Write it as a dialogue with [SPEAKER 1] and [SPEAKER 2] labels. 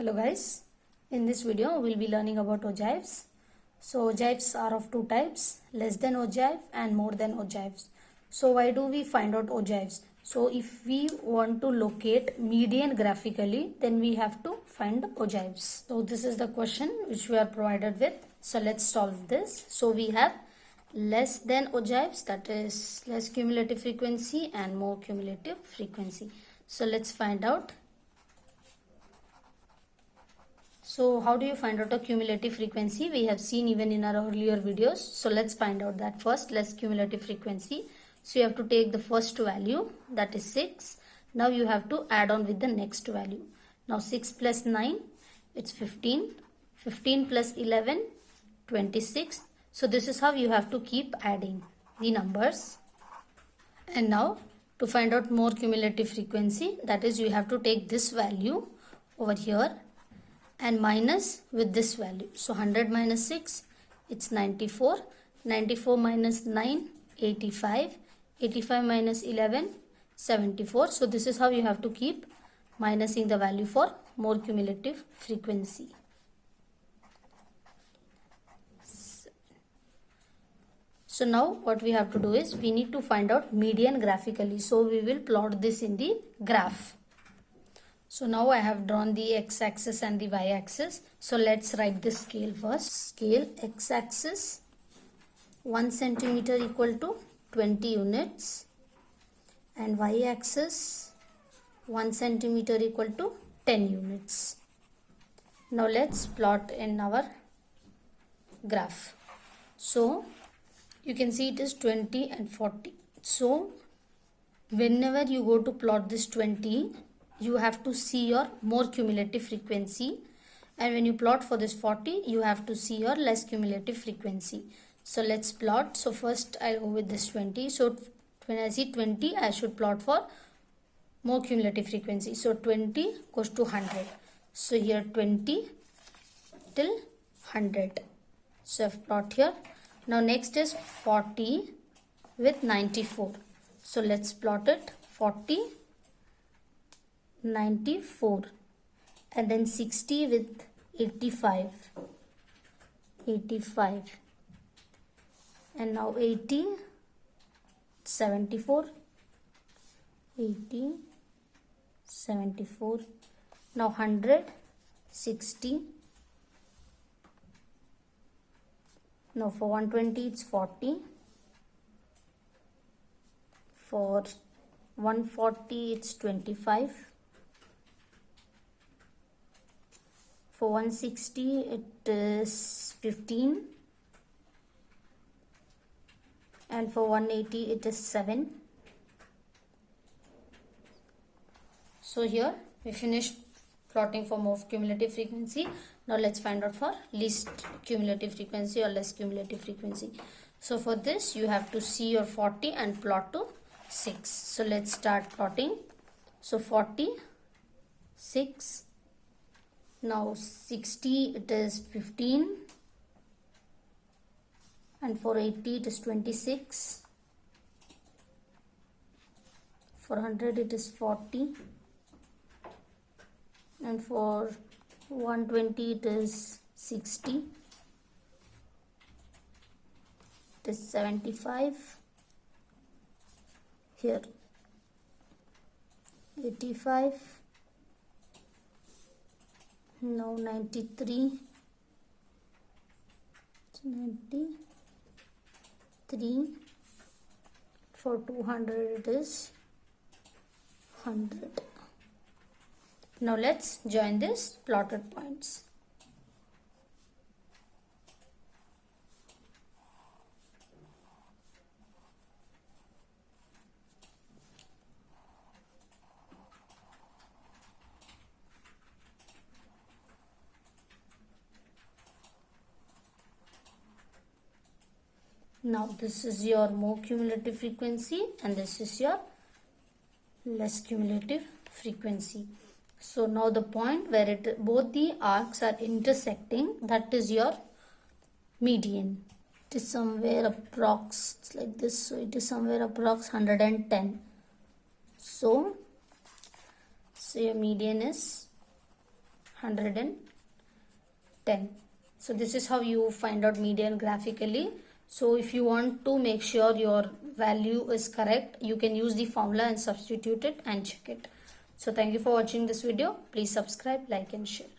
[SPEAKER 1] Hello guys, in this video we'll be learning about ogives. So ogives are of two types, less than ogive and more than ogives. So why do we find out ogives? So if we want to locate median graphically, then we have to find ogives. So this is the question which we are provided with. So let's solve this. So we have less than ogives, that is less cumulative frequency, and more cumulative frequency. So let's find out. So how do you find out a cumulative frequency? We have seen even in our earlier videos. So let's find out that first. Less cumulative frequency. So you have to take the first value, that is 6. Now you have to add on with the next value. Now 6 plus 9, it's 15. 15 plus 11, 26. So this is how you have to keep adding the numbers. And now to find out more cumulative frequency, that is you have to take this value over here and minus with this value. So 100 minus 6, it's 94. 94 minus 9, 85. 85 minus 11, 74. So this is how you have to keep minusing the value for more cumulative frequency. So now what we have to do is we need to find out median graphically. So we will plot this in the graph. So now I have drawn the x-axis and the y-axis. So let's write the scale first. Scale x-axis 1 centimeter equal to 20 units and y-axis 1 centimeter equal to 10 units. Now let's plot in our graph. So you can see it is 20 and 40. So whenever you go to plot this 20, you have to see your more cumulative frequency, and when you plot for this 40, you have to see your less cumulative frequency. So let's plot. So first I'll go with this 20. So when I see 20, I should plot for more cumulative frequency. So 20 goes to 100. So here 20 till 100. So I've plot here. Now next is 40 with 94. So let's plot it. 40, 94, and then 60 with 85, and now 80, 74, 80, 74, now 100, 60, now for 120 it's 40, for 140 it's 25, for 160 it is 15, and for 180 it is 7. So here we finished plotting for more cumulative frequency. Now let's find out for least cumulative frequency or less cumulative frequency. So for this you have to see your 40 and plot to 6. So let's start plotting. So 40, 6. Now 60 it is 15, and for 80 it is 26, for 100 it is 40, and for 120 it is 60, it is 75, here 85, now 93, 93, for 200 it is 100. Now let's join these plotted points. Now this is your more cumulative frequency and this is your less cumulative frequency. So now the point where both the arcs are intersecting, that is your median. It is somewhere approx, it's like this. So it is somewhere approx 110. So your median is 110. So this is how you find out median graphically. So if you want to make sure your value is correct, you can use the formula and substitute it and check it. So thank you for watching this video. Please subscribe, like and share.